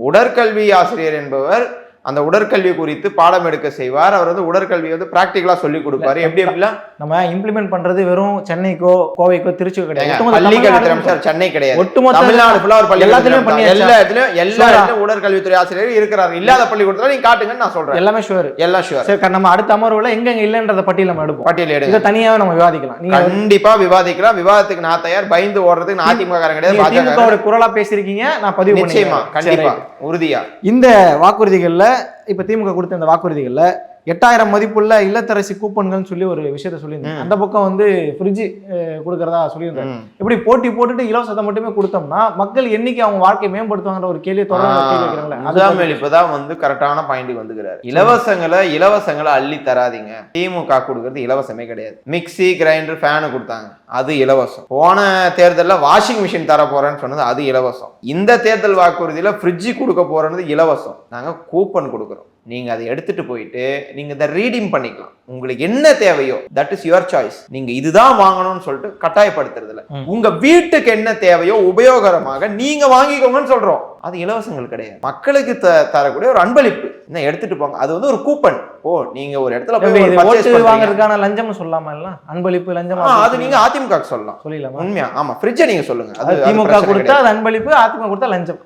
உடற்கல்வி ஆசிரியர் என்பவர் அந்த உடற்கல்வி குறித்து பாடம் எடுக்க செய்வார். அவர் வந்து உடற்கல்வி வந்து பிராக்டிகலா சொல்லி கொடுப்பாரு. எப்படி எப்படிலாம் நம்ம இம்ப்ளிமெண்ட் பண்றது வெறும் சென்னைக்கோ கோவைக்கோ திருச்சிக்கோ கிடையாது. பள்ளிக்கல்வித்துறை அமைச்சர் சென்னை கிடையாது, ஒட்டுமொத்த தமிழ்நாடு ஃபுல்லா ஒரு பள்ளி எல்லாத்துலயும் எல்லா இடத்துலயும் உடற்கல்வித்துறை ஆசிரியர் இருக்கிறார். இல்லாத பள்ளிக்கூடத்துல நீங்க காட்டுங்கன்னு நான் சொல்றேன். எல்லாமே ஷுவர், எல்லாம் ஷுவர். சரி, நம்ம அடுத்த அமர்வுல எங்க இல்லன்றத பட்டியல் நம்ம எடுப்போம். பட்டியல் எடுங்க, இதை தனியாவே நம்ம விவாதிக்கலாம். நீங்க கண்டிப்பா விவாதிக்கலாம். விவாதத்துக்கு நான் தயார். பயந்து ஓடுறதுக்கு நான் அதிமுக காரங்க கிடையாது, திமுக குரலா பேசிருக்கீங்க, நான் பதிவு நிச்சயமா கண்டிப்பா உறுதியா. இந்த வாக்குறுதிகள்ல இப்ப திமுக கொடுத்த இந்த வாக்குறுதிகள்ல 8000 மதிப்புள்ள இல்லத்தரசி கூப்பன்கள் சொல்லி ஒரு விஷயத்த சொல்லியிருந்தேன். அந்த பக்கம் வந்து ஃப்ரிட்ஜ் கொடுக்கறதா சொல்லியிருந்தாங்க. எப்படி போட்டி போட்டுட்டு இலவசத்தை மட்டுமே கொடுத்தோம்னா மக்கள் என்னைக்கு அவங்க வாழ்க்கையை மேம்படுத்துவாங்கிற ஒரு கேள்வியை தொடர்ந்து அதுதான் இப்பதான் வந்து கரெக்டான பாயிண்ட் வந்துக்கிறாரு. இலவசங்களை அள்ளி தராதிங்க. திமுக கொடுக்கறது இலவசமே கிடையாது. மிக்சி கிரைண்டர் ஃபேனு கொடுத்தாங்க, அது இலவசம். போன தேர்தலில் வாஷிங் மிஷின் தர போறேன்னு சொன்னது அது இலவசம். இந்த தேர்தல் வாக்குறுதியில ஃப்ரிட்ஜ் கொடுக்க போறது இலவசம். நாங்க கூப்பன் கொடுக்குறோம். நீங்க அதை எடுத்துட்டு போயிட்டு நீங்க இதை ரீடீம் பண்ணிக்கலாம். உங்களுக்கு என்ன தேவையோ தட் இஸ் யுவர் சாய்ஸ். நீங்க இதுதான் வாங்கணும்னு சொல்லிட்டு கட்டாயப்படுத்துறது இல்ல. உங்க வீட்டுக்கு என்ன தேவையோ உபயோகரமாக நீங்க வாங்கிக்கோங்கன்னு சொல்றோம். அது இலவசங்கள் கிடையாது, மக்களுக்கு தரக்கூடிய ஒரு அன்பளிப்பு. என்ன எடுத்துட்டு போங்க, அது வந்து ஒரு கூப்பன். ஓ, நீங்க ஒரு இடத்துல போய் வாங்குறதுக்கான லஞ்சம் சொல்லாம இல்ல, அன்பளிப்பு லஞ்சம் அது நீங்க அதிமுக சொல்லலாம். சொல்லலாம். உண்மையா? ஆமா, ஃப்ரிட்ஜை நீங்க சொல்லுங்க. அது திமுக கொடுத்தா அது அன்பளிப்பு, அதிமுக கொடுத்தா லஞ்சம்.